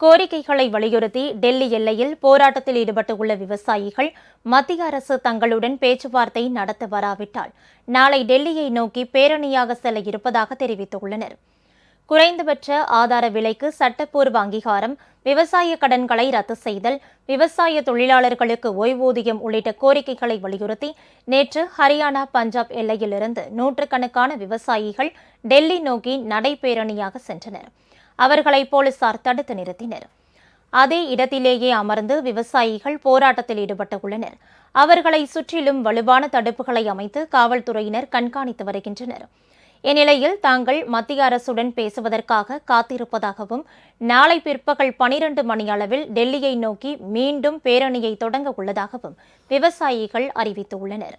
கோரிக்கைகளை வலியுறுத்தி டெல்லி எல்லையில் போராட்டத்தில் ஈடுபட்டுள்ள விவசாயிகள் மத்திய அரசு தங்களுடன் பேச்சுவார்த்தை நடத்த வராவிட்டால் நாளை டெல்லியை நோக்கி பேரணியாக செல்ல இருப்பதாக தெரிவித்துள்ளனர். குறைந்தபட்ச ஆதார விலைக்கு சட்டப்பூர்வ அங்கீகாரம், விவசாய கடன்களை ரத்து செய்தல், விவசாய தொழிலாளர்களுக்கு ஓய்வூதியம் உள்ளிட்ட கோரிக்கைகளை வலியுறுத்தி நேற்று ஹரியானா, பஞ்சாப் எல்லையிலிருந்து நூற்றுக்கணக்கான விவசாயிகள் டெல்லி நோக்கி நடைபேரணியாக சென்றனர். அவர்களை போலீசார் தடுத்து நிறுத்தினர். அதே இடத்திலேயே அமர்ந்து விவசாயிகள் போராட்டத்தில் ஈடுபட்டுள்ளனர். அவர்களை சுற்றிலும் வலுவான தடுப்புகளை அமைத்து காவல்துறையினர் கண்காணித்து வருகின்றனர். இந்நிலையில் தாங்கள் மத்திய அரசுடன் பேசுவதற்காக காத்திருப்பதாகவும் நாளை பிற்பகல் 12 மணி அளவில் டெல்லியை நோக்கி மீண்டும் பேரணியை தொடங்க உள்ளதாகவும் விவசாயிகள் அறிவித்துள்ளனர்.